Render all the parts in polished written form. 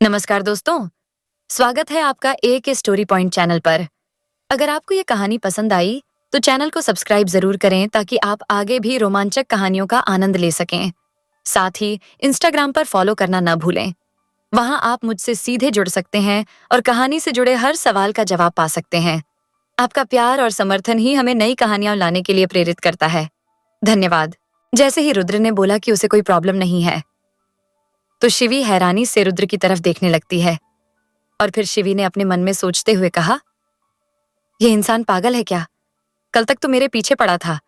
नमस्कार दोस्तों, स्वागत है आपका एक स्टोरी पॉइंट चैनल पर। अगर आपको ये कहानी पसंद आई तो चैनल को सब्सक्राइब जरूर करें ताकि आप आगे भी रोमांचक कहानियों का आनंद ले सकें। साथ ही इंस्टाग्राम पर फॉलो करना न भूलें। वहां आप मुझसे सीधे जुड़ सकते हैं और कहानी से जुड़े हर सवाल का जवाब पा सकते हैं। आपका प्यार और समर्थन ही हमें नई कहानियां लाने के लिए प्रेरित करता है। धन्यवाद। जैसे ही रुद्र ने बोला कि उसे कोई प्रॉब्लम नहीं है, तो शिवी हैरानी से रुद्र की तरफ देखने लगती है और फिर शिवी ने अपने मन में सोचते हुए कहा, ये इंसान पागल है क्या? कल तक तो मेरे पीछे पड़ा था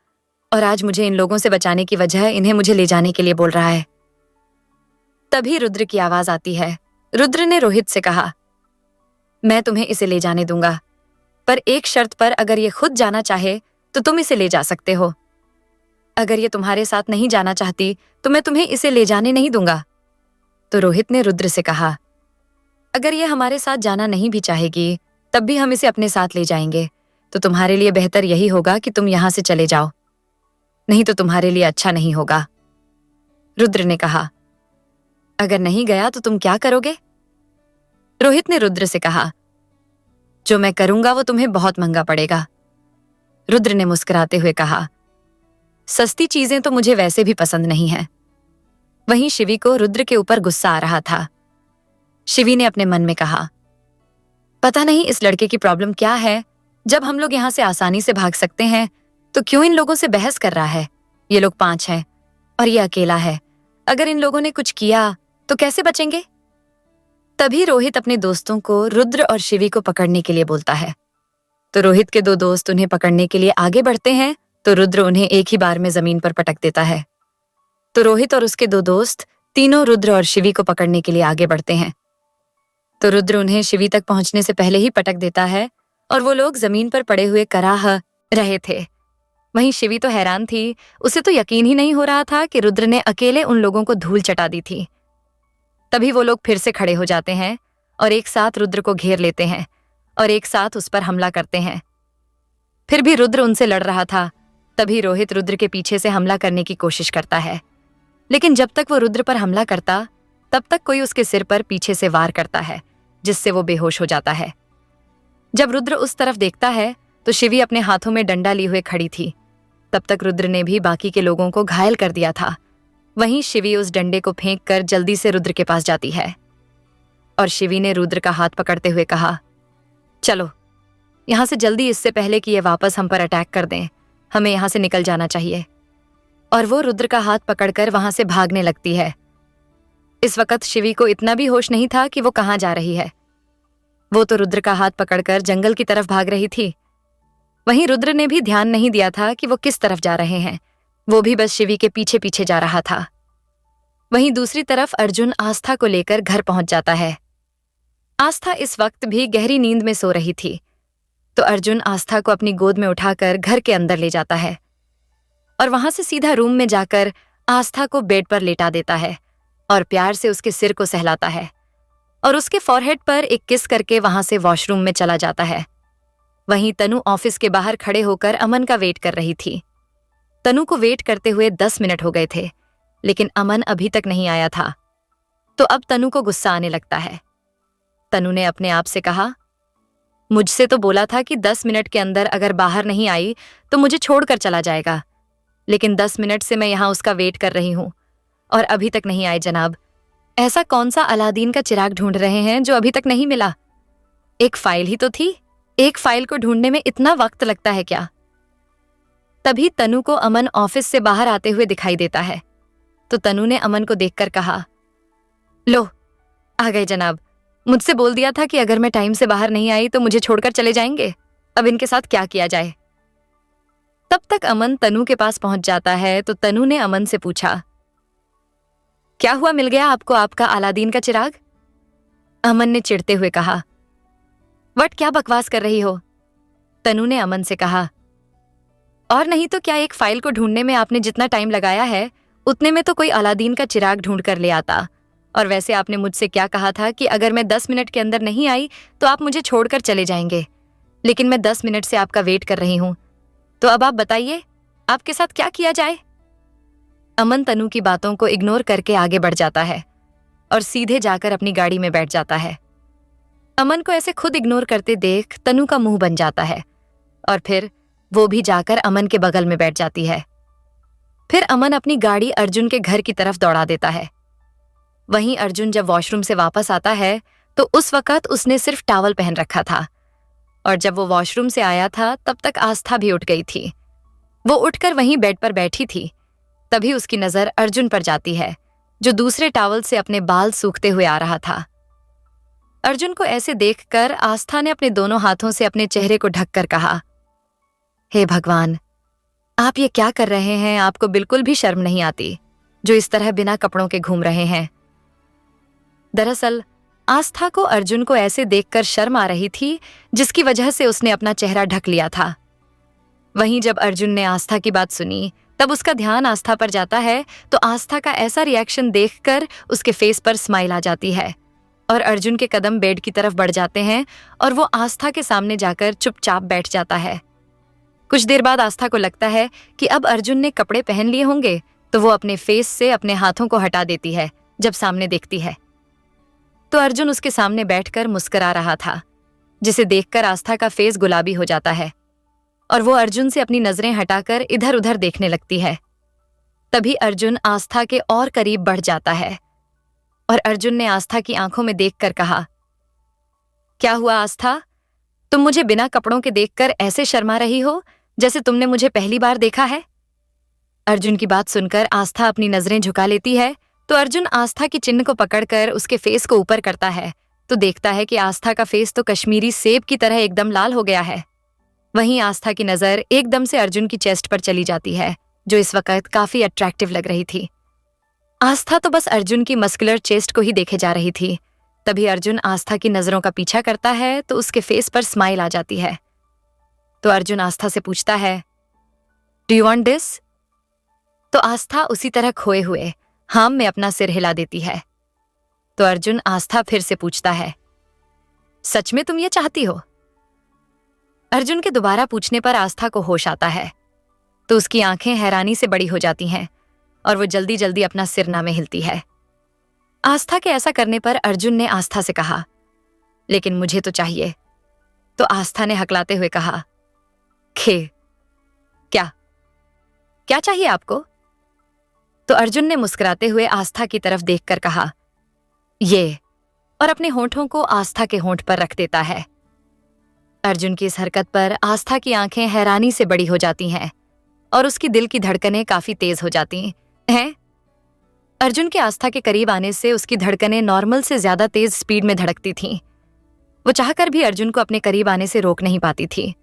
और आज मुझे इन लोगों से बचाने की वजह इन्हें मुझे ले जाने के लिए बोल रहा है। तभी रुद्र की आवाज आती है। रुद्र ने रोहित से कहा, मैं तुम्हें इसे ले जाने दूंगा, पर एक शर्त पर। अगर ये खुद जाना चाहे तो तुम इसे ले जा सकते हो। अगर ये तुम्हारे साथ नहीं जाना चाहती तो मैं तुम्हें इसे ले जाने नहीं दूंगा। तो रोहित ने रुद्र से कहा, अगर ये हमारे साथ जाना नहीं भी चाहेगी तब भी हम इसे अपने साथ ले जाएंगे। तो तुम्हारे लिए बेहतर यही होगा कि तुम यहां से चले जाओ, नहीं तो तुम्हारे लिए अच्छा नहीं होगा। रुद्र ने कहा, अगर नहीं गया तो तुम क्या करोगे? रोहित ने रुद्र से कहा, जो मैं करूंगा वो तुम्हें बहुत महंगा पड़ेगा। रुद्र ने मुस्कुराते हुए कहा, सस्ती चीजें तो मुझे वैसे भी पसंद नहीं है। वहीं शिवी को रुद्र के ऊपर गुस्सा आ रहा था। शिवी ने अपने मन में कहा, पता नहीं इस लड़के की प्रॉब्लम क्या है। जब हम लोग यहां से आसानी से भाग सकते हैं तो क्यों इन लोगों से बहस कर रहा है। ये लोग 5 हैं और ये अकेला है। अगर इन लोगों ने कुछ किया तो कैसे बचेंगे? तभी रोहित अपने दोस्तों को रुद्र और शिवी को पकड़ने के लिए बोलता है। तो रोहित के 2 दोस्त उन्हें पकड़ने के लिए आगे बढ़ते हैं तो रुद्र उन्हें एक ही बार में जमीन पर पटक देता है। तो रोहित और उसके 2 दोस्त तीनों रुद्र और शिवी को पकड़ने के लिए आगे बढ़ते हैं। तो रुद्र उन्हें शिवी तक पहुंचने से पहले ही पटक देता है और वो लोग जमीन पर पड़े हुए कराह रहे थे। वहीं शिवी तो हैरान थी। उसे तो यकीन ही नहीं हो रहा था कि रुद्र ने अकेले उन लोगों को धूल चटा दी थी। तभी वो लोग फिर से खड़े हो जाते हैं और एक साथ रुद्र को घेर लेते हैं और एक साथ उस पर हमला करते हैं। फिर भी रुद्र उनसे लड़ रहा था। तभी रोहित रुद्र के पीछे से हमला करने की कोशिश करता है, लेकिन जब तक वो रुद्र पर हमला करता तब तक कोई उसके सिर पर पीछे से वार करता है, जिससे वो बेहोश हो जाता है। जब रुद्र उस तरफ देखता है तो शिवी अपने हाथों में डंडा लिए हुए खड़ी थी। तब तक रुद्र ने भी बाकी के लोगों को घायल कर दिया था। वहीं शिवी उस डंडे को फेंक कर जल्दी से रुद्र के पास जाती है और शिवी ने रुद्र का हाथ पकड़ते हुए कहा, चलो यहां से जल्दी, इससे पहले कि ये वापस हम पर अटैक कर दें। हमें यहां से निकल जाना चाहिए। और वो रुद्र का हाथ पकड़कर वहां से भागने लगती है। इस वक्त शिवी को इतना भी होश नहीं था कि वो कहां जा रही है। वो तो रुद्र का हाथ पकड़कर जंगल की तरफ भाग रही थी। वहीं रुद्र ने भी ध्यान नहीं दिया था कि वो किस तरफ जा रहे हैं। वो भी बस शिवी के पीछे पीछे जा रहा था। वहीं दूसरी तरफ अर्जुन आस्था को लेकर घर पहुंच जाता है। आस्था इस वक्त भी गहरी नींद में सो रही थी। तो अर्जुन आस्था को अपनी गोद में उठाकर घर के अंदर ले जाता है और वहां से सीधा रूम में जाकर आस्था को बेड पर लेटा देता है और प्यार से उसके सिर को सहलाता है और उसके फॉरहेड पर एक किस करके वहां से वॉशरूम में चला जाता है। वहीं तनु ऑफिस के बाहर खड़े होकर अमन का वेट कर रही थी। तनु को वेट करते हुए 10 मिनट हो गए थे, लेकिन अमन अभी तक नहीं आया था। तो अब तनु को गुस्सा आने लगता है। तनु ने अपने आप से कहा, मुझसे तो बोला था कि 10 मिनट के अंदर अगर बाहर नहीं आई तो मुझे छोड़कर चला जाएगा, लेकिन 10 मिनट से मैं यहां उसका वेट कर रही हूं और अभी तक नहीं आए जनाब। ऐसा कौन सा अलादीन का चिराग ढूंढ रहे हैं जो अभी तक नहीं मिला? एक फाइल ही तो थी। एक फाइल को ढूंढने में इतना वक्त लगता है क्या? तभी तनु को अमन ऑफिस से बाहर आते हुए दिखाई देता है। तो तनु ने अमन को देखकर कहा, लो आ गए जनाब। मुझसे बोल दिया था कि अगर मैं टाइम से बाहर नहीं आई तो मुझे छोड़कर चले जाएंगे। अब इनके साथ क्या किया जाए? तब तक अमन तनु के पास पहुंच जाता है। तो तनु ने अमन से पूछा, क्या हुआ, मिल गया आपको आपका अलादीन का चिराग? अमन ने चिढ़ते हुए कहा, वट क्या बकवास कर रही हो? तनु ने अमन से कहा, और नहीं तो क्या, एक फाइल को ढूंढने में आपने जितना टाइम लगाया है उतने में तो कोई अलादीन का चिराग ढूंढ कर ले आता। और वैसे आपने मुझसे क्या कहा था कि अगर मैं 10 मिनट के अंदर नहीं आई तो आप मुझे छोड़कर चले जाएंगे, लेकिन मैं 10 मिनट से आपका वेट कर रही हूं। तो अब आप बताइए आपके साथ क्या किया जाए? अमन तनु की बातों को इग्नोर करके आगे बढ़ जाता है और सीधे जाकर अपनी गाड़ी में बैठ जाता है। अमन को ऐसे खुद इग्नोर करते देख तनु का मुंह बन जाता है और फिर वो भी जाकर अमन के बगल में बैठ जाती है। फिर अमन अपनी गाड़ी अर्जुन के घर की तरफ दौड़ा देता है। वहीं अर्जुन जब वॉशरूम से वापस आता है तो उस वक्त उसने सिर्फ टॉवल पहन रखा था और जब वो वॉशरूम से आया था तब तक आस्था भी उठ गई थी। वो उठकर वहीं बेड पर बैठी थी। तभी उसकी नजर अर्जुन पर जाती है जो दूसरे टॉवल से अपने बाल सूखते हुए आ रहा था। अर्जुन को ऐसे देखकर आस्था ने अपने दोनों हाथों से अपने चेहरे को ढककर कहा, हे भगवान, आप ये क्या कर रहे हैं? आपको बिल्कुल भी शर्म नहीं आती जो इस तरह बिना कपड़ों के घूम रहे हैं। दरअसल आस्था को अर्जुन को ऐसे देखकर शर्म आ रही थी जिसकी वजह से उसने अपना चेहरा ढक लिया था। वहीं जब अर्जुन ने आस्था की बात सुनी तब उसका ध्यान आस्था पर जाता है तो आस्था का ऐसा रिएक्शन देखकर उसके फेस पर स्माइल आ जाती है और अर्जुन के कदम बेड की तरफ बढ़ जाते हैं और वो आस्था के सामने जाकर चुपचाप बैठ जाता है। कुछ देर बाद आस्था को लगता है कि अब अर्जुन ने कपड़े पहन लिए होंगे तो वो अपने फेस से अपने हाथों को हटा देती है। जब सामने देखती है तो अर्जुन उसके सामने बैठकर मुस्कुरा रहा था, जिसे देखकर आस्था का फेस गुलाबी हो जाता है और वो अर्जुन से अपनी नजरें हटाकर इधर उधर देखने लगती है। तभी अर्जुन आस्था के और करीब बढ़ जाता है और अर्जुन ने आस्था की आंखों में देखकर कहा, क्या हुआ आस्था? तुम मुझे बिना कपड़ों के देखकर ऐसे शर्मा रही हो जैसे तुमने मुझे पहली बार देखा है। अर्जुन की बात सुनकर आस्था अपनी नजरें झुका लेती है तो अर्जुन आस्था की चिन्ह को पकड़कर उसके फेस को ऊपर करता है तो देखता है कि आस्था का फेस तो कश्मीरी सेब की तरह एकदम लाल हो गया है। वहीं आस्था की नजर एकदम से अर्जुन की चेस्ट पर चली जाती है जो इस वक्त काफी अट्रैक्टिव लग रही थी। आस्था तो बस अर्जुन की मस्कुलर चेस्ट को ही देखे जा रही थी। तभी अर्जुन आस्था की नजरों का पीछा करता है तो उसके फेस पर स्माइल आ जाती है। तो अर्जुन आस्था से पूछता है, डू यू वांट दिस? तो आस्था उसी तरह खोए हुए हाँ में अपना सिर हिला देती है। तो अर्जुन आस्था फिर से पूछता है, सच में तुम ये चाहती हो? अर्जुन के दोबारा पूछने पर आस्था को होश आता है तो उसकी आंखें हैरानी से बड़ी हो जाती हैं और वो जल्दी जल्दी अपना सिरना में हिलती है। आस्था के ऐसा करने पर अर्जुन ने आस्था से कहा, लेकिन मुझे तो चाहिए। तो आस्था ने हकलाते हुए कहा, खे क्या क्या चाहिए आपको? तो अर्जुन ने मुस्कुराते हुए आस्था की तरफ देखकर कहा, ये, और अपने होंठों को आस्था के होंठ पर रख देता है। अर्जुन की इस हरकत पर आस्था की आंखें हैरानी से बड़ी हो जाती हैं और उसकी दिल की धड़कनें काफी तेज हो जाती हैं। अर्जुन के आस्था के करीब आने से उसकी धड़कनें नॉर्मल से ज्यादा तेज स्पीड में धड़कती थीं। वो चाहकर भी अर्जुन को अपने करीब आने से रोक नहीं पाती थी।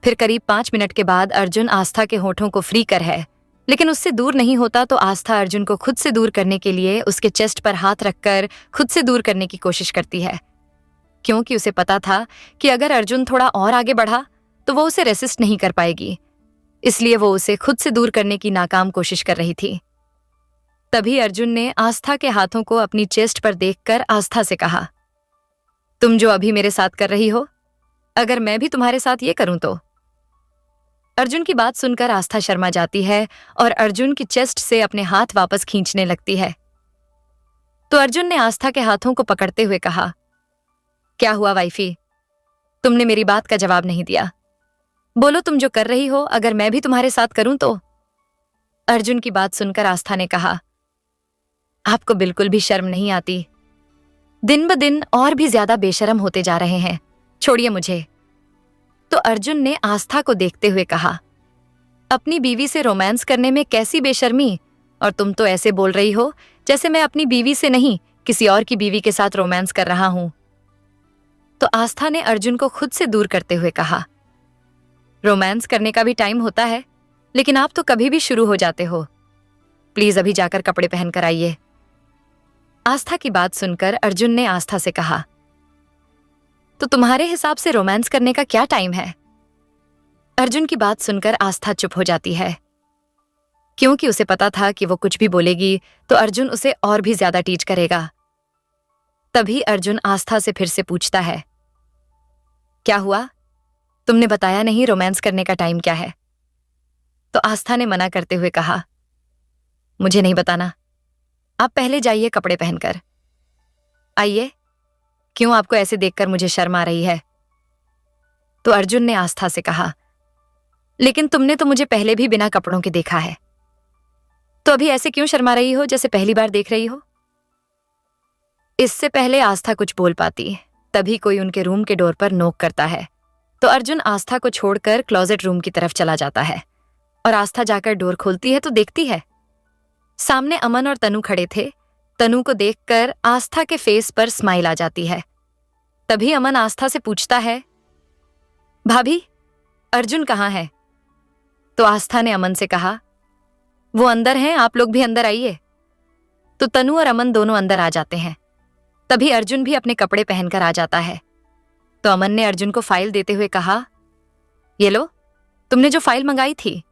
फिर करीब 5 मिनट के बाद अर्जुन आस्था के होठों को फ्री कर है, लेकिन उससे दूर नहीं होता तो आस्था अर्जुन को खुद से दूर करने के लिए उसके चेस्ट पर हाथ रखकर खुद से दूर करने की कोशिश करती है, क्योंकि उसे पता था कि अगर अर्जुन थोड़ा और आगे बढ़ा तो वो उसे रेसिस्ट नहीं कर पाएगी। इसलिए वो उसे खुद से दूर करने की नाकाम कोशिश कर रही थी। तभी अर्जुन ने आस्था के हाथों को अपनी चेस्ट पर देखकर आस्था से कहा, तुम जो अभी मेरे साथ कर रही हो, अगर मैं भी तुम्हारे साथ ये करूं तो? अर्जुन की बात सुनकर आस्था शर्मा जाती है और अर्जुन की चेस्ट से अपने हाथ वापस खींचने लगती है। तो अर्जुन ने आस्था के हाथों को पकड़ते हुए कहा, क्या हुआ वाइफी? तुमने मेरी बात का जवाब नहीं दिया। बोलो तुम जो कर रही हो, अगर मैं भी तुम्हारे साथ करूं तो? अर्जुन की बात सुनकर आस्था ने कहा, आपको बिल्कुल भी शर्म नहीं आती। दिन ब दिन और भी ज्यादा बेशर्म होते जा रहे हैं, छोड़िए मुझे। तो अर्जुन ने आस्था को देखते हुए कहा, अपनी बीवी से रोमांस करने में कैसी बेशर्मी? और तुम तो ऐसे बोल रही हो जैसे मैं अपनी बीवी से नहीं किसी और की बीवी के साथ रोमांस कर रहा हूं। तो आस्था ने अर्जुन को खुद से दूर करते हुए कहा, रोमांस करने का भी टाइम होता है, लेकिन आप तो कभी भी शुरू हो जाते हो। प्लीज अभी जाकर कपड़े पहन कर आइए। आस्था की बात सुनकर अर्जुन ने आस्था से कहा, तो तुम्हारे हिसाब से रोमांस करने का क्या टाइम है? अर्जुन की बात सुनकर आस्था चुप हो जाती है, क्योंकि उसे पता था कि वो कुछ भी बोलेगी तो अर्जुन उसे और भी ज्यादा टीच करेगा। तभी अर्जुन आस्था से फिर से पूछता है, क्या हुआ? तुमने बताया नहीं रोमांस करने का टाइम क्या है? तो आस्था ने मना करते हुए कहा, मुझे नहीं बताना, आप पहले जाइए कपड़े पहनकर। आइए। क्यों आपको ऐसे देखकर मुझे शर्म आ रही है? तो अर्जुन ने आस्था से कहा, लेकिन तुमने तो मुझे पहले भी बिना कपड़ों के देखा है, तो अभी ऐसे क्यों शर्मा रही हो जैसे पहली बार देख रही हो? इससे पहले आस्था कुछ बोल पाती, तभी कोई उनके रूम के डोर पर नॉक करता है। तो अर्जुन आस्था को छोड़कर क्लोजेट रूम की तरफ चला जाता है और आस्था जाकर डोर खोलती है तो देखती है सामने अमन और तनु खड़े थे। तनु को देखकर आस्था के फेस पर स्माइल आ जाती है। तभी अमन आस्था से पूछता है, भाभी, अर्जुन कहाँ है? तो आस्था ने अमन से कहा, वो अंदर हैं, आप लोग भी अंदर आइए। तो तनु और अमन दोनों अंदर आ जाते हैं। तभी अर्जुन भी अपने कपड़े पहनकर आ जाता है। तो अमन ने अर्जुन को फाइल देते हुए कहा, ये लो, तुमने जो फाइल मंगाई थी।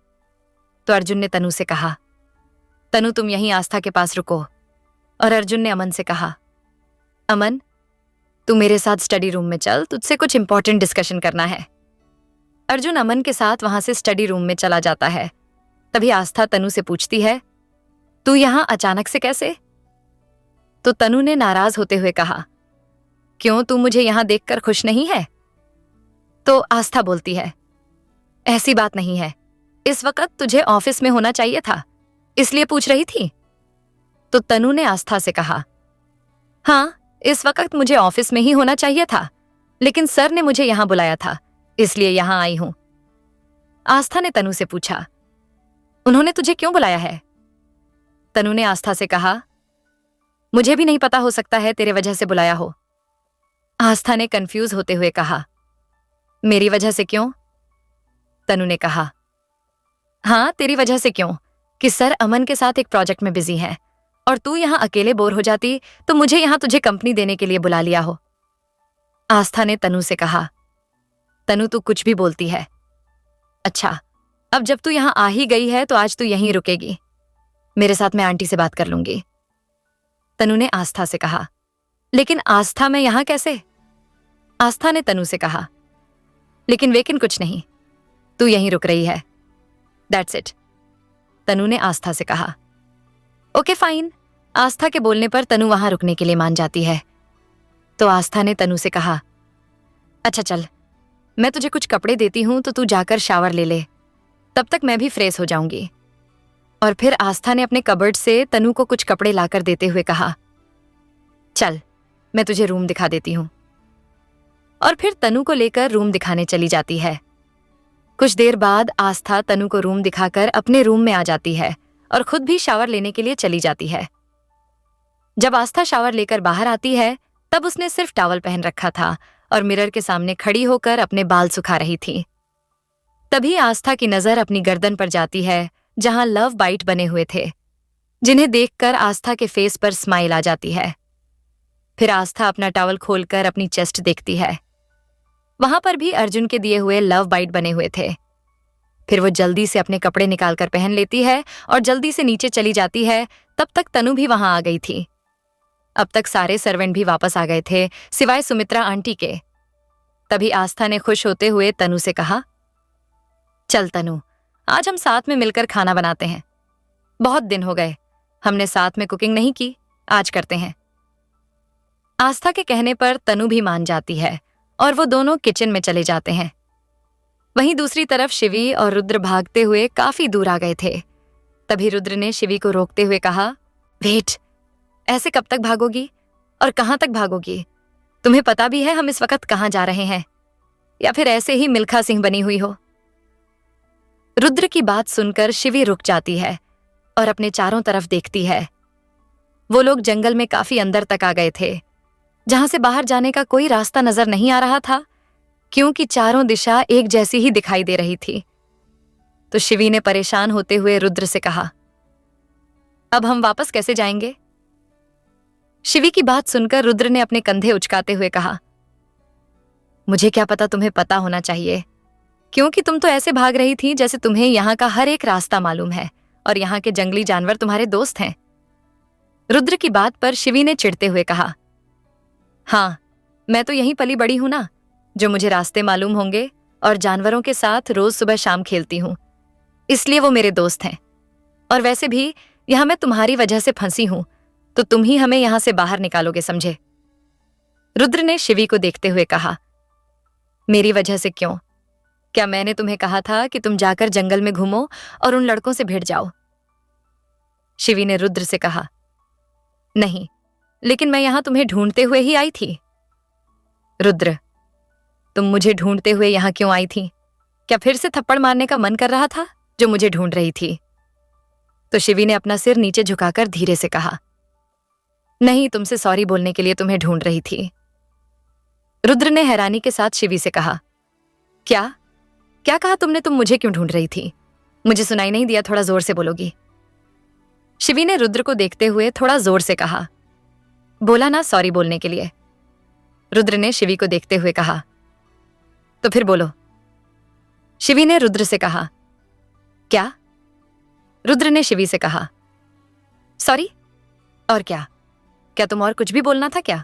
तो अर्जुन ने तनु से कहा, तनु तुम यहीं आस्था के पास रुको। और अर्जुन ने अमन से कहा, अमन तू मेरे साथ स्टडी रूम में चल, तुझसे कुछ इंपॉर्टेंट डिस्कशन करना है। अर्जुन अमन के साथ वहां से स्टडी रूम में चला जाता है। तभी आस्था तनु से पूछती है, तू यहां अचानक से कैसे? तो तनु ने नाराज होते हुए कहा, क्यों, तू मुझे यहां देखकर खुश नहीं है? तो आस्था बोलती है, ऐसी बात नहीं है, इस वक्त तुझे ऑफिस में होना चाहिए था, इसलिए पूछ रही थी। तो तनु ने आस्था से कहा, हाँ, इस वक्त मुझे ऑफिस में ही होना चाहिए था, लेकिन सर ने मुझे यहां बुलाया था, इसलिए यहां आई हूं। आस्था ने तनु से पूछा, उन्होंने तुझे क्यों बुलाया है? तनु ने आस्था से कहा, मुझे भी नहीं पता, हो सकता है तेरे वजह से बुलाया हो। आस्था ने कंफ्यूज होते हुए कहा, मेरी वजह से क्यों? तनु ने कहा, हाँ, तेरी वजह से क्यों कि सर अमन के साथ एक प्रोजेक्ट में बिजी हैं और तू यहां अकेले बोर हो जाती तो मुझे यहां तुझे कंपनी देने के लिए बुला लिया हो। आस्था ने तनु से कहा, तनु तू कुछ भी बोलती है। अच्छा, अब जब तू यहां आ ही गई है तो आज तू यहीं रुकेगी, मेरे साथ मैं आंटी से बात कर लूंगी। तनु ने आस्था से कहा, लेकिन आस्था मैं यहां कैसे? आस्था ने तनु से कहा, लेकिन कुछ नहीं, तू यहीं रुक रही है, दैट्स इट। तनु ने आस्था से कहा, ओके फाइन। आस्था के बोलने पर तनु वहां रुकने के लिए मान जाती है। तो आस्था ने तनु से कहा, अच्छा चल, मैं तुझे कुछ कपड़े देती हूं तो तू जाकर शावर ले ले, तब तक मैं भी फ्रेश हो जाऊंगी। और फिर आस्था ने अपने कबर्ड से तनु को कुछ कपड़े लाकर देते हुए कहा, चल मैं तुझे रूम दिखा देती हूं। और फिर तनु को लेकर रूम दिखाने चली जाती है। कुछ देर बाद आस्था तनु को रूम दिखाकर अपने रूम में आ जाती है और खुद भी शावर लेने के लिए चली जाती है। जब आस्था शावर लेकर बाहर आती है तब उसने सिर्फ टॉवल पहन रखा था और मिरर के सामने खड़ी होकर अपने बाल सुखा रही थी। तभी आस्था की नजर अपनी गर्दन पर जाती है जहां लव बाइट बने हुए थे, जिन्हें देखकर आस्था के फेस पर स्माइल आ जाती है। फिर आस्था अपना टॉवल खोलकर अपनी चेस्ट देखती है, वहां पर भी अर्जुन के दिए हुए लव बाइट बने हुए थे। फिर वो जल्दी से अपने कपड़े निकालकर पहन लेती है और जल्दी से नीचे चली जाती है। तब तक तनु भी वहां आ गई थी। अब तक सारे सर्वेंट भी वापस आ गए थे सिवाय सुमित्रा आंटी के। तभी आस्था ने खुश होते हुए तनु से कहा, चल तनु, आज हम साथ में मिलकर खाना बनाते हैं, बहुत दिन हो गए हमने साथ में कुकिंग नहीं की, आज करते हैं। आस्था के कहने पर तनु भी मान जाती है और वो दोनों किचन में चले जाते हैं। वहीं दूसरी तरफ शिवी और रुद्र भागते हुए काफी दूर आ गए थे। तभी रुद्र ने शिवी को रोकते हुए कहा, वेट, ऐसे कब तक भागोगी और कहां तक भागोगी? तुम्हें पता भी है हम इस वक्त कहां जा रहे हैं, या फिर ऐसे ही मिल्खा सिंह बनी हुई हो? रुद्र की बात सुनकर शिवी रुक जाती है और अपने चारों तरफ देखती है। वो लोग जंगल में काफी अंदर तक आ गए थे, जहां से बाहर जाने का कोई रास्ता नजर नहीं आ रहा था, क्योंकि चारों दिशा एक जैसी ही दिखाई दे रही थी। तो शिवी ने परेशान होते हुए रुद्र से कहा, अब हम वापस कैसे जाएंगे? शिवी की बात सुनकर रुद्र ने अपने कंधे उचकाते हुए कहा, मुझे क्या पता, तुम्हें पता होना चाहिए, क्योंकि तुम तो ऐसे भाग रही थी जैसे तुम्हें यहाँ का हर एक रास्ता मालूम है और यहाँ के जंगली जानवर तुम्हारे दोस्त हैं। रुद्र की बात पर शिवी ने चिढ़ते हुए कहा, हाँ, मैं तो यहीं पली बड़ी हूं ना, जो मुझे रास्ते मालूम होंगे और जानवरों के साथ रोज सुबह शाम खेलती हूं, इसलिए वो मेरे दोस्त हैं। और वैसे भी यहां मैं तुम्हारी वजह से फंसी हूं, तो तुम ही हमें यहां से बाहर निकालोगे, समझे? रुद्र ने शिवी को देखते हुए कहा, मेरी वजह से क्यों? क्या मैंने तुम्हें कहा था कि तुम जाकर जंगल में घूमो और उन लड़कों से भिड़ जाओ? शिवी ने रुद्र से कहा, नहीं, लेकिन मैं यहां तुम्हें ढूंढते हुए ही आई थी। रुद्र, तुम मुझे ढूंढते हुए यहां क्यों आई थी? क्या फिर से थप्पड़ मारने का मन कर रहा था जो मुझे ढूंढ रही थी? तो शिवी ने अपना सिर नीचे झुकाकर धीरे से कहा, नहीं, तुमसे सॉरी बोलने के लिए तुम्हें ढूंढ रही थी। रुद्र ने हैरानी के साथ शिवी से कहा, क्या क्या कहा तुमने? तुम मुझे क्यों ढूंढ रही थी? मुझे सुनाई नहीं दिया, थोड़ा जोर से बोलोगी। शिवी ने रुद्र को देखते हुए थोड़ा जोर से कहा, बोला ना सॉरी बोलने के लिए। रुद्र ने शिवी को देखते हुए कहा, तो फिर बोलो। शिवी ने रुद्र से कहा, क्या? रुद्र ने शिवी से कहा, सॉरी? और क्या? क्या तुम और कुछ भी बोलना था क्या?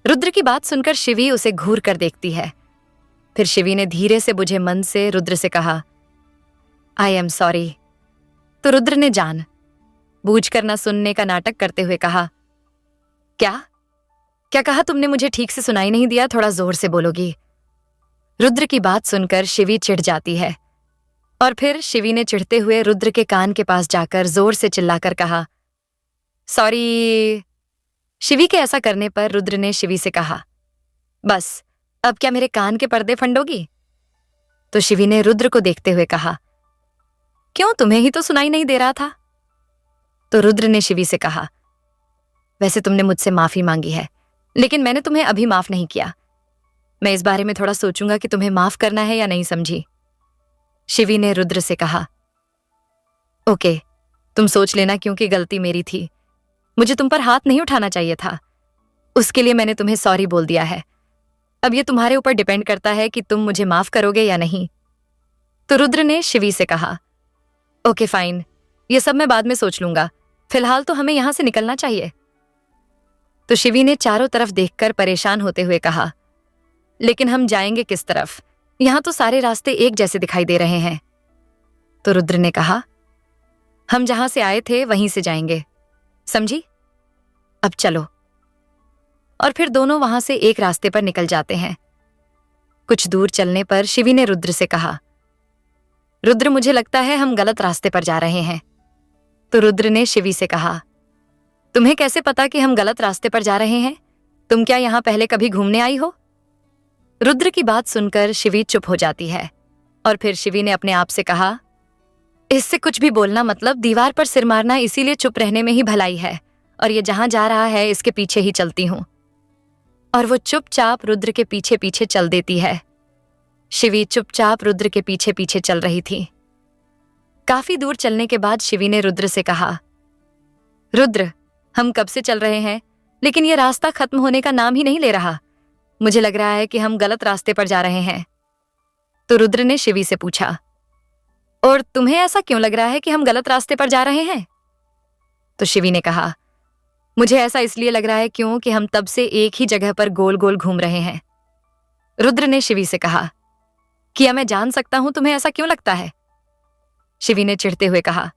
रुद्र की बात सुनकर शिवी उसे घूर कर देखती है। फिर शिवी ने धीरे से बुझे मन से रुद्र से कहा, आई एम सॉरी। तो रुद्र ने जान बूझ कर न सुनने का नाटक करते हुए कहा, क्या क्या कहा तुमने? मुझे ठीक से सुनाई नहीं दिया, थोड़ा जोर से बोलोगी। रुद्र की बात सुनकर शिवी चिढ़ जाती है और फिर शिवी ने चिढ़ते हुए रुद्र के कान के पास जाकर जोर से चिल्लाकर कहा, सॉरी। शिवी के ऐसा करने पर रुद्र ने शिवी से कहा, बस अब क्या मेरे कान के पर्दे फंडोगी? तो शिवी ने रुद्र को देखते हुए कहा, क्यों, तुम्हें ही तो सुनाई नहीं दे रहा था? तो रुद्र ने शिवी से कहा, वैसे तुमने मुझसे माफी मांगी है, लेकिन मैंने तुम्हें अभी माफ नहीं किया। मैं इस बारे में थोड़ा सोचूंगा कि तुम्हें माफ करना है या नहीं, समझी? शिवी ने रुद्र से कहा, ओके, तुम सोच लेना, क्योंकि गलती मेरी थी। मुझे तुम पर हाथ नहीं उठाना चाहिए था, उसके लिए मैंने तुम्हें सॉरी बोल दिया है। अब ये तुम्हारे ऊपर डिपेंड करता है कि तुम मुझे माफ करोगे या नहीं। तो रुद्र ने शिवी से कहा, ओके फाइन, ये सब मैं बाद में सोच लूंगा, फिलहाल तो हमें यहां से निकलना चाहिए। तो शिवी ने चारों तरफ देखकर परेशान होते हुए कहा, लेकिन हम जाएंगे किस तरफ? यहां तो सारे रास्ते एक जैसे दिखाई दे रहे हैं। तो रुद्र ने कहा, हम जहां से आए थे वहीं से जाएंगे, समझी? अब चलो। और फिर दोनों वहां से एक रास्ते पर निकल जाते हैं। कुछ दूर चलने पर शिवी ने रुद्र से कहा, रुद्र, मुझे लगता है हम गलत रास्ते पर जा रहे हैं। तो रुद्र ने शिवी से कहा, तुम्हें कैसे पता कि हम गलत रास्ते पर जा रहे हैं? तुम क्या यहां पहले कभी घूमने आई हो? रुद्र की बात सुनकर शिवी चुप हो जाती है और फिर शिवी ने अपने आप से कहा, इससे कुछ भी बोलना मतलब दीवार पर सिर मारना, इसीलिए चुप रहने में ही भलाई है, और ये जहां जा रहा है इसके पीछे ही चलती हूं। और वो चुपचाप रुद्र के पीछे पीछे चल देती है। शिवी चुपचाप रुद्र के पीछे पीछे चल रही थी। काफी दूर चलने के बाद शिवी ने रुद्र से कहा, रुद्र, हम कब से चल रहे हैं, लेकिन ये रास्ता खत्म होने का नाम ही नहीं ले रहा। मुझे लग रहा है कि हम गलत रास्ते पर जा रहे हैं। तो रुद्र ने शिवी से पूछा, और तुम्हें ऐसा क्यों लग रहा है कि हम गलत रास्ते पर जा रहे हैं? तो शिवी ने कहा, मुझे ऐसा इसलिए लग रहा है क्योंकि हम तब से एक ही जगह पर गोल गोल घूम रहे हैं। रुद्र ने शिवी से कहा, क्या मैं जान सकता हूं तुम्हें ऐसा क्यों लगता है? शिवी ने चिढ़ते हुए कहा,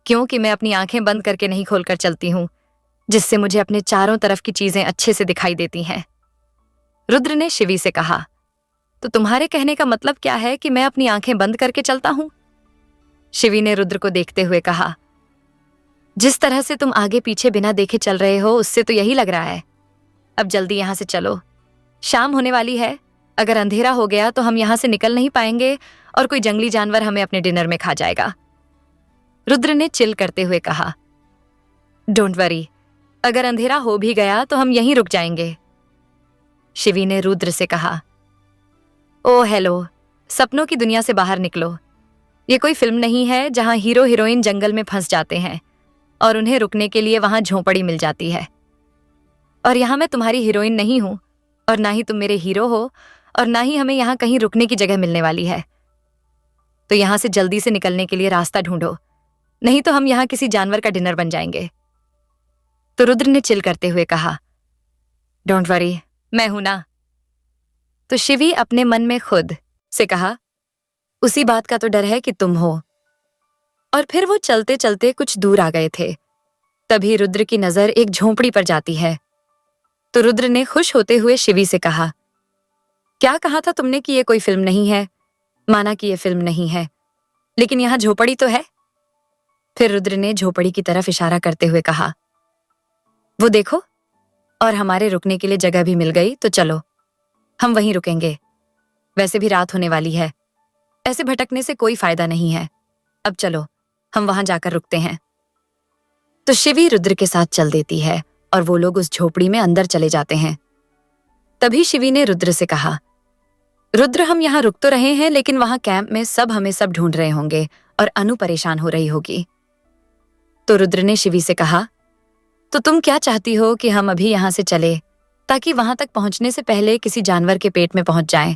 क्योंकि मैं अपनी आंखें बंद करके नहीं खोलकर चलती हूं, जिससे मुझे अपने चारों तरफ की चीजें अच्छे से दिखाई देती हैं। रुद्र ने शिवी से कहा, तो तुम्हारे कहने का मतलब क्या है कि मैं अपनी आंखें बंद करके चलता हूं? शिवी ने रुद्र को देखते हुए कहा, जिस तरह से तुम आगे पीछे बिना देखे चल रहे हो उससे तो यही लग रहा है। अब जल्दी यहां से चलो, शाम होने वाली है। अगर अंधेरा हो गया तो हम यहां से निकल नहीं पाएंगे और कोई जंगली जानवर हमें अपने डिनर में खा जाएगा। रुद्र ने चिल करते हुए कहा, डोंट वरी, अगर अंधेरा हो भी गया तो हम यहीं रुक जाएंगे। शिवी ने रुद्र से कहा, ओ हेलो, सपनों की दुनिया से बाहर निकलो। ये कोई फिल्म नहीं है जहां हीरो हीरोइन जंगल में फंस जाते हैं और उन्हें रुकने के लिए वहां झोंपड़ी मिल जाती है। और यहां मैं तुम्हारी हीरोइन नहीं हूं और ना ही तुम मेरे हीरो हो और ना ही हमें यहां कहीं रुकने की जगह मिलने वाली है। तो यहां से जल्दी से निकलने के लिए रास्ता ढूंढो, नहीं तो हम यहां किसी जानवर का डिनर बन जाएंगे। तो रुद्र ने चिल करते हुए कहा, डोंट वरी, मैं हूं ना। तो शिवी अपने मन में खुद से कहा, उसी बात का तो डर है कि तुम हो। और फिर वो चलते चलते कुछ दूर आ गए थे। तभी रुद्र की नजर एक झोंपड़ी पर जाती है। तो रुद्र ने खुश होते हुए शिवी से कहा, क्या कहा था तुमने कि ये कोई फिल्म नहीं है? माना कि ये फिल्म नहीं है, लेकिन यहाँ झोपड़ी तो है। फिर रुद्र ने झोपड़ी की तरफ इशारा करते हुए कहा, वो देखो, और हमारे रुकने के लिए जगह भी मिल गई, तो चलो हम वहीं रुकेंगे। वैसे भी रात होने वाली है, ऐसे भटकने से कोई फायदा नहीं है। अब चलो हम वहां जाकर रुकते हैं। तो शिवी रुद्र के साथ चल देती है और वो लोग उस झोपड़ी में अंदर चले जाते हैं। तभी शिवी ने रुद्र से कहा, रुद्र, हम यहाँ रुक तो रहे हैं, लेकिन वहां कैंप में सब हमें सब ढूंढ रहे होंगे और अनु परेशान हो रही होगी। तो रुद्र ने शिवी से कहा, तो तुम क्या चाहती हो कि हम अभी यहाँ से चले, ताकि वहां तक पहुंचने से पहले किसी जानवर के पेट में पहुंच जाएं।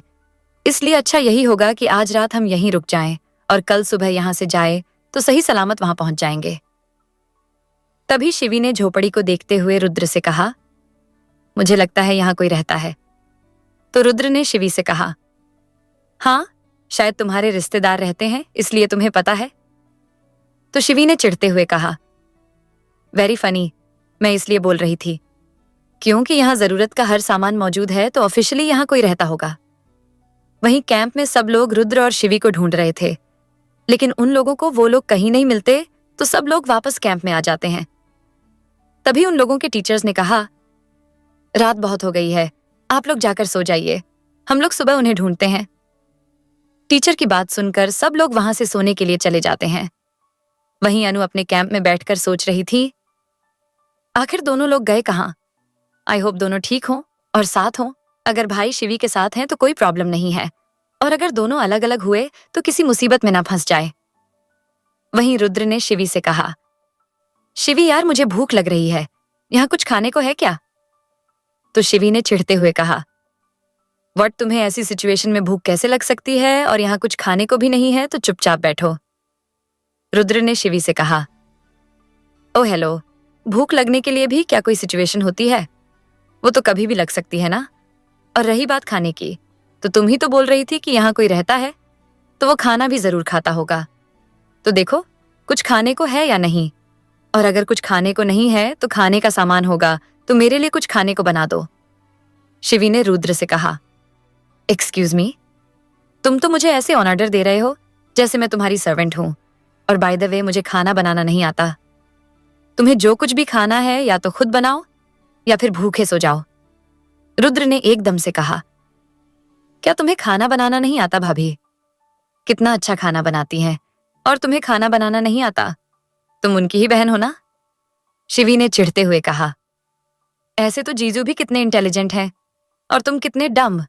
इसलिए अच्छा यही होगा कि आज रात हम यहीं रुक जाएं और कल सुबह यहाँ से जाए तो सही सलामत वहां पहुंच जाएंगे। तभी शिवी ने झोपड़ी को देखते हुए रुद्र से कहा, मुझे लगता है यहाँ कोई रहता है। तो रुद्र ने शिवी से कहा, हाँ, शायद तुम्हारे रिश्तेदार रहते हैं, इसलिए तुम्हें पता है। तो शिवी ने चिढ़ते हुए कहा, वेरी फनी, मैं इसलिए बोल रही थी क्योंकि यहाँ जरूरत का हर सामान मौजूद है, तो ऑफिशियली यहाँ कोई रहता होगा। वहीं कैंप में सब लोग रुद्र और शिवी को ढूंढ रहे थे, लेकिन उन लोगों को वो लोग कहीं नहीं मिलते, तो सब लोग वापस कैंप में आ जाते हैं। तभी उन लोगों के टीचर्स ने कहा, रात बहुत हो गई है, आप लोग जाकर सो जाइए, हम लोग सुबह उन्हें ढूंढते हैं। टीचर की बात सुनकर सब लोग वहां से सोने के लिए चले जाते हैं। वहीं अनु अपने कैंप में बैठकर सोच रही थी, आखिर दोनों लोग गए कहाँ? आई होप दोनों ठीक हों और साथ हों। अगर भाई शिवी के साथ हैं तो कोई प्रॉब्लम नहीं है, और अगर दोनों अलग अलग हुए तो किसी मुसीबत में ना फंस जाए। वहीं रुद्र ने शिवी से कहा, शिवी यार, मुझे भूख लग रही है, यहाँ कुछ खाने को है क्या? तो शिवी ने चिढ़ते हुए कहा, व्हाट, तुम्हें ऐसी सिचुएशन में भूख कैसे लग सकती है, और यहाँ कुछ खाने को भी नहीं है, तो चुपचाप बैठो। रुद्र ने शिवी से कहा, ओ हेलो, भूख लगने के लिए भी क्या कोई सिचुएशन होती है? वो तो कभी भी लग सकती है ना। और रही बात खाने की, तो तुम ही तो बोल रही थी कि यहाँ कोई रहता है, तो वो खाना भी जरूर खाता होगा। तो देखो कुछ खाने को है या नहीं, और अगर कुछ खाने को नहीं है तो खाने का सामान होगा, तो मेरे लिए कुछ खाने को बना दो। शिवी ने रुद्र से कहा, एक्सक्यूज मी, तुम तो मुझे ऐसे ऑन ऑर्डर दे रहे हो जैसे मैं तुम्हारी सर्वेंट हूं, और बाय द वे मुझे खाना बनाना नहीं आता। तुम्हें जो कुछ भी खाना है या तो खुद बनाओ या फिर भूखे सो जाओ। रुद्र ने एकदम से कहा, क्या तुम्हें खाना बनाना नहीं आता भाभी? कितना अच्छा खाना बनाती हैं, और तुम्हें खाना बनाना नहीं आता? तुम उनकी ही बहन हो ना? शिवी ने चिढ़ते हुए कहा, ऐसे तो जीजू भी कितने इंटेलिजेंट हैं, और तुम कितने डम,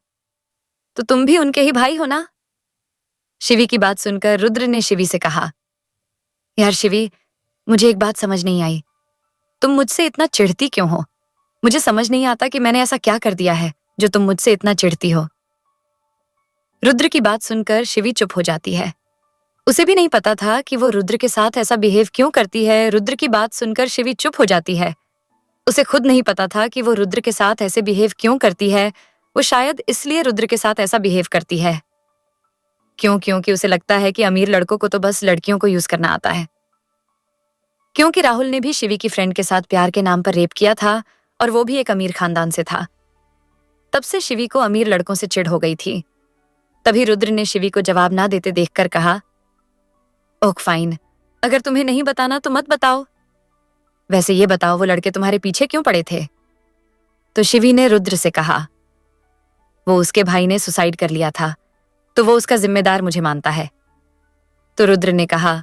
तो तुम भी उनके ही भाई हो ना? शिवी की बात सुनकर रुद्र ने शिवी से कहा, यार शिवी, मुझे एक बात समझ नहीं आई, तुम मुझसे इतना चिढ़ती क्यों हो? मुझे समझ नहीं आता कि मैंने ऐसा क्या कर दिया है जो तुम मुझसे इतना चिढ़ती हो। रुद्र की बात सुनकर शिवी चुप हो जाती है। उसे भी नहीं पता था कि वो रुद्र के साथ ऐसा बिहेव क्यों करती है। रुद्र की बात सुनकर शिवी चुप हो जाती है। उसे खुद नहीं पता था कि वो रुद्र के साथ ऐसे बिहेव क्यों करती है। वो शायद इसलिए रुद्र के साथ ऐसा बिहेव करती है क्योंकि उसे लगता है कि अमीर लड़कों को तो बस लड़कियों को यूज करना आता है। क्योंकि राहुल ने भी शिवी की फ्रेंड के साथ प्यार के नाम पर रेप किया था, और वो भी एक अमीर खानदान से था। तब से शिवी को अमीर लड़कों से चिढ़ हो गई थी। तभी रुद्र ने शिवी को जवाब ना देते देखकर कहा, ओक फाइन, अगर तुम्हें नहीं बताना तो मत बताओ। वैसे ये बताओ, वो लड़के तुम्हारे पीछे क्यों पड़े थे? तो शिवी ने रुद्र से कहा, वो उसके भाई ने सुसाइड कर लिया था, तो वो उसका जिम्मेदार मुझे मानता है। तो रुद्र ने कहा,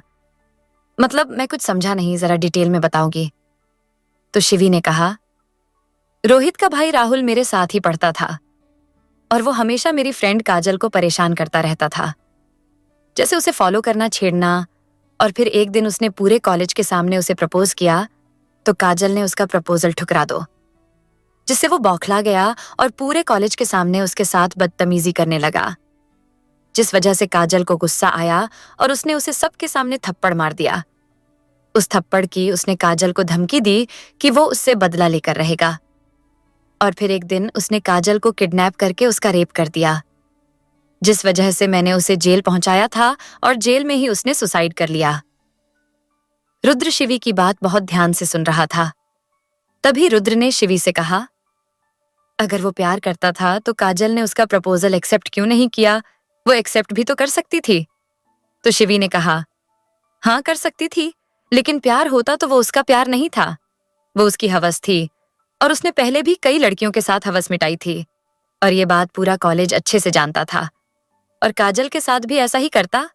मतलब मैं कुछ समझा नहीं, जरा डिटेल में बताओगी? तो शिवी ने कहा, रोहित का भाई राहुल मेरे साथ ही पढ़ता था, और वो हमेशा मेरी फ्रेंड काजल को परेशान करता रहता था, जैसे उसे फॉलो करना, छेड़ना। और फिर एक दिन उसने पूरे कॉलेज के सामने उसे प्रपोज किया, तो काजल ने उसका प्रपोजल ठुकरा दो, जिससे वो बौखला गया और पूरे कॉलेज के सामने उसके साथ बदतमीजी करने लगा, जिस वजह से काजल को गुस्सा आया और उसने उसे सबके सामने थप्पड़ मार दिया। उस थप्पड़ की उसने काजल को धमकी दी कि वो उससे बदला लेकर रहेगा, और फिर एक दिन उसने काजल को किडनैप करके उसका रेप कर दिया, जिस वजह से मैंने उसे जेल पहुंचाया था, और जेल में ही उसने सुसाइड कर लिया। रुद्र शिवी की बात बहुत ध्यान से सुन रहा था। तभी रुद्र ने शिवी से कहा, अगर वो प्यार करता था तो काजल ने उसका प्रपोजल एक्सेप्ट क्यों नहीं किया? वो एक्सेप्ट भी तो कर सकती थी। तो शिवी ने कहा, हाँ कर सकती थी, लेकिन प्यार होता तो वो उसका प्यार नहीं था, वो उसकी हवस थी। और उसने पहले भी कई लड़कियों के साथ हवस मिटाई थी, और ये बात पूरा कॉलेज अच्छे से जानता था। और काजल के साथ भी ऐसा ही करता।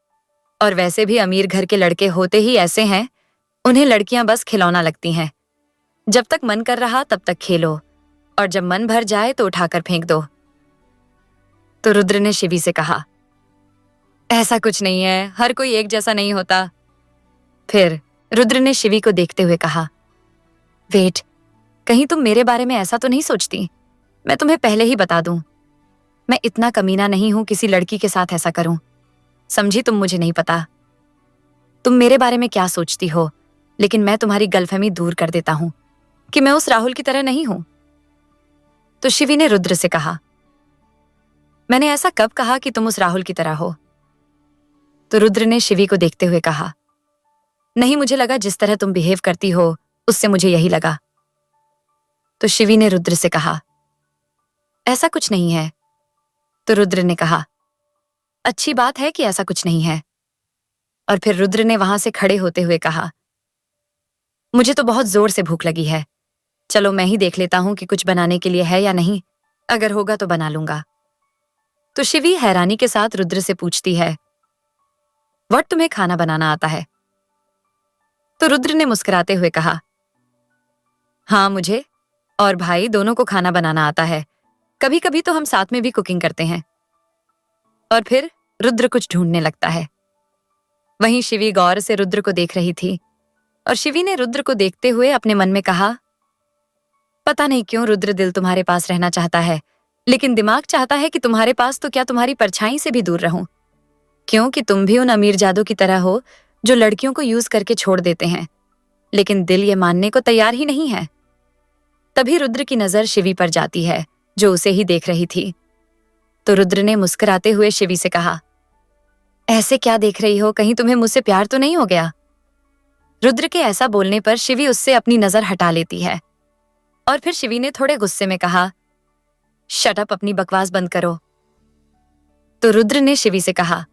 और वैसे भी अमीर घर के लड़के होते ही ऐसे हैं, उन्हें लड़कियां बस खिलौना लगती हैं। जब तक मन कर रहा तब तक खेलो, और जब मन भर जाए तो उठाकर फेंक दो। तो रुद्र ने शिवी से कहा, ऐसा कुछ नहीं है, हर कोई एक जैसा नहीं होता। फिर रुद्र ने शिवी को देखते हुए कहा, वेट, कहीं तुम मेरे बारे में ऐसा तो नहीं सोचती? मैं तुम्हें पहले ही बता दूं, मैं इतना कमीना नहीं हूं किसी लड़की के साथ ऐसा करूं। समझी? तुम मुझे नहीं पता तुम मेरे बारे में क्या सोचती हो, लेकिन मैं तुम्हारी गलतफहमी दूर कर देता हूं कि मैं उस राहुल की तरह नहीं हूं। तो शिवी ने रुद्र से कहा, मैंने ऐसा कब कहा कि तुम उस राहुल की तरह हो? तो रुद्र ने शिवी को देखते हुए कहा, नहीं, मुझे लगा जिस तरह तुम बिहेव करती हो उससे मुझे यही लगा। तो शिवी ने रुद्र से कहा, ऐसा कुछ नहीं है। तो रुद्र ने कहा, अच्छी बात है कि ऐसा कुछ नहीं है। और फिर रुद्र ने वहां से खड़े होते हुए कहा, मुझे तो बहुत जोर से भूख लगी है, चलो मैं ही देख लेता हूं कि कुछ बनाने के लिए है या नहीं, अगर होगा तो बना लूंगा। तो शिवी हैरानी के साथ रुद्र से पूछती है, व्हाट, तुम्हें खाना बनाना आता है? तो रुद्र ने मुस्कुराते हुए कहा, हाँ, मुझे और भाई दोनों को खाना बनाना आता है, कभी कभी तो हम साथ में भी कुकिंग करते हैं। और फिर रुद्र कुछ ढूंढने लगता है। वहीं शिवी गौर से रुद्र को देख रही थी, और शिवी ने रुद्र को देखते हुए अपने मन में कहा, पता नहीं क्यों रुद्र, दिल तुम्हारे पास रहना चाहता है, लेकिन दिमाग चाहता है कि तुम्हारे पास तो क्या तुम्हारी परछाई से भी दूर रहूं, क्योंकि तुम भी उन अमीर जादू की तरह हो जो लड़कियों को यूज करके छोड़ देते हैं, लेकिन दिल ये मानने को तैयार ही नहीं है। तभी रुद्र की नजर शिवी पर जाती है, जो उसे ही देख रही थी। तो रुद्र ने मुस्कुराते हुए शिवी से कहा, ऐसे क्या देख रही हो, कहीं तुम्हें मुझसे प्यार तो नहीं हो गया? रुद्र के ऐसा बोलने पर शिवी उससे अपनी नजर हटा लेती है, और फिर शिवी ने थोड़े गुस्से में कहा, शट अप, अपनी बकवास बंद करो। तो रुद्र ने शिवी से कहा,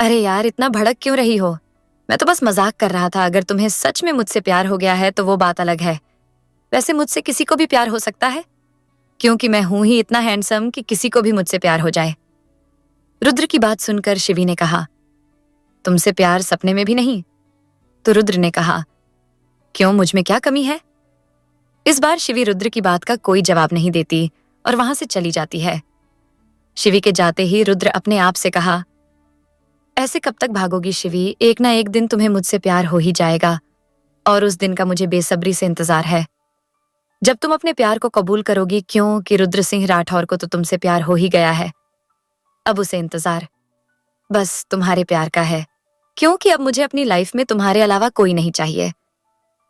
अरे यार, इतना भड़क क्यों रही हो? मैं तो बस मजाक कर रहा था, अगर तुम्हें सच में मुझसे प्यार हो गया है तो वो बात अलग है। वैसे मुझसे किसी को भी प्यार हो सकता है, क्योंकि मैं हूं ही इतना हैंडसम कि किसी को भी मुझसे प्यार हो जाए। रुद्र की बात सुनकर शिवी ने कहा, तुमसे प्यार सपने में भी नहीं? तो रुद्र ने कहा, क्यों, मुझ में क्या कमी है? इस बार शिवी रुद्र की बात का कोई जवाब नहीं देती और वहां से चली जाती है। शिवी के जाते ही रुद्र अपने आप से कहा, ऐसे कब तक भागोगी शिवी, एक ना एक दिन तुम्हें मुझसे प्यार हो ही जाएगा, और उस दिन का मुझे बेसब्री से इंतजार है। जब तुम अपने प्यार को कबूल करोगी, क्योंकि रुद्र सिंह राठौर को तो तुमसे प्यार हो ही गया है। अब उसे इंतजार बस तुम्हारे प्यार का है, क्योंकि अब मुझे अपनी लाइफ में तुम्हारे अलावा कोई नहीं चाहिए।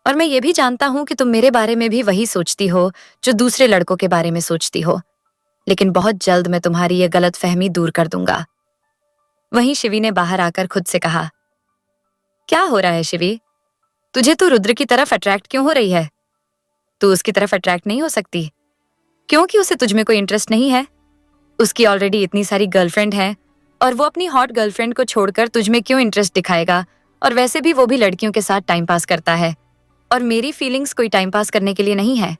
और मैं ये भी जानता हूं कि तुम मेरे बारे में भी वही सोचती हो जो दूसरे लड़कों के बारे में सोचती हो, लेकिन बहुत जल्द मैं तुम्हारी ये गलत फहमी दूर कर दूंगा। वहीं शिवी ने बाहर आकर खुद से कहा, क्या हो रहा है शिवी, तुझे तो रुद्र की तरफ अट्रैक्ट क्यों हो रही है? तू उसकी तरफ अट्रैक्ट नहीं हो सकती, क्योंकि उसे तुझ में कोई इंटरेस्ट नहीं है। उसकी ऑलरेडी इतनी सारी गर्लफ्रेंड है, और वो अपनी हॉट गर्लफ्रेंड को छोड़कर तुझ में क्यों इंटरेस्ट दिखाएगा? और वैसे भी वो भी लड़कियों के साथ टाइम पास करता है, और मेरी फीलिंग्स कोई टाइम पास करने के लिए नहीं है।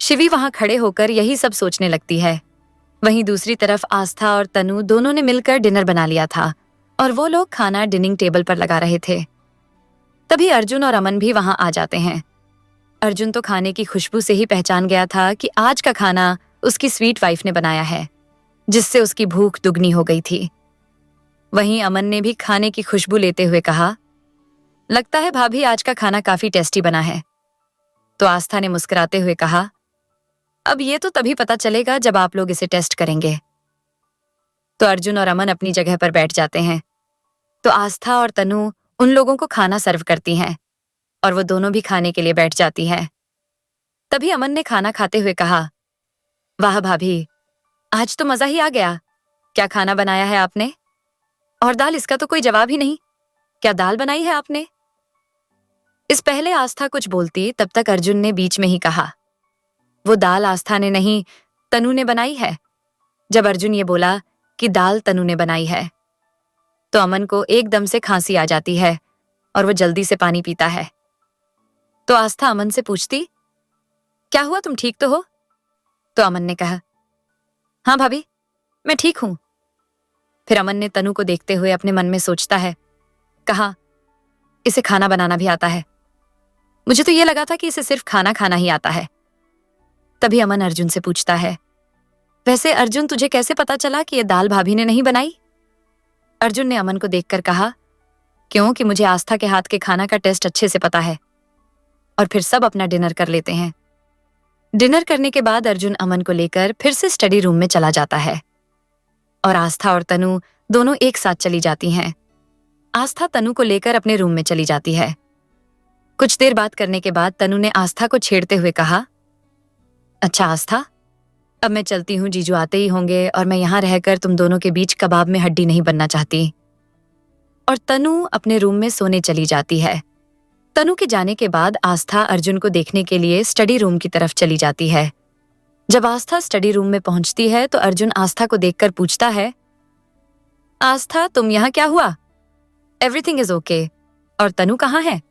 शिवी वहां खड़े होकर यही सब सोचने लगती है। वहीं दूसरी तरफ आस्था और तनु दोनों ने मिलकर डिनर बना लिया था, और वो लोग खाना डिनिंग टेबल पर लगा रहे थे। तभी अर्जुन और अमन भी वहां आ जाते हैं। अर्जुन तो खाने की खुशबू से ही पहचान गया था कि आज का खाना उसकी स्वीट वाइफ ने बनाया है, जिससे उसकी भूख दुगनी हो गई थी। वहीं अमन ने भी खाने की खुशबू लेते हुए कहा, लगता है भाभी आज का खाना काफी टेस्टी बना है। तो आस्था ने मुस्कुराते हुए कहा, अब ये तो तभी पता चलेगा जब आप लोग इसे टेस्ट करेंगे। तो अर्जुन और अमन अपनी जगह पर बैठ जाते हैं। तो आस्था और तनु उन लोगों को खाना सर्व करती हैं, और वो दोनों भी खाने के लिए बैठ जाती हैं। तभी अमन ने खाना खाते हुए कहा, वाह भाभी, आज तो मजा ही आ गया। क्या खाना बनाया है आपने? और दाल, इसका तो कोई जवाब ही नहीं। क्या दाल बनाई है आपने? इस पहले आस्था कुछ बोलती, तब तक अर्जुन ने बीच में ही कहा, वो दाल आस्था ने नहीं, तनु ने बनाई है। जब अर्जुन ये बोला कि दाल तनु ने बनाई है, तो अमन को एकदम से खांसी आ जाती है और वो जल्दी से पानी पीता है। तो आस्था अमन से पूछती, क्या हुआ, तुम ठीक तो हो? तो अमन ने कहा, हाँ भाभी, मैं ठीक हूं। फिर अमन ने तनु को देखते हुए अपने मन में सोचता है, कहा, इसे खाना बनाना भी आता है। मुझे तो ये लगा था कि इसे सिर्फ खाना खाना ही आता है। तभी अमन अर्जुन से पूछता है, वैसे अर्जुन, तुझे कैसे पता चला कि ये दाल भाभी ने नहीं बनाई? अर्जुन ने अमन को देखकर कहा, क्योंकि मुझे आस्था के हाथ के खाना का टेस्ट अच्छे से पता है। और फिर सब अपना डिनर कर लेते हैं। डिनर करने के बाद अर्जुन अमन को लेकर फिर से स्टडी रूम में चला जाता है और आस्था और तनु दोनों एक साथ चली जाती हैं। आस्था तनु को लेकर अपने रूम में चली जाती है। कुछ देर बात करने के बाद तनु ने आस्था को छेड़ते हुए कहा, अच्छा आस्था, अब मैं चलती हूँ, जीजू आते ही होंगे और मैं यहाँ रहकर तुम दोनों के बीच कबाब में हड्डी नहीं बनना चाहती। और तनु अपने रूम में सोने चली जाती है। तनु के जाने के बाद आस्था अर्जुन को देखने के लिए स्टडी रूम की तरफ चली जाती है। जब आस्था स्टडी रूम में पहुंचती है तो अर्जुन आस्था को देखकर पूछता है, आस्था, तुम यहाँ क्या हुआ? Everything is okay. और तनु कहाँ है?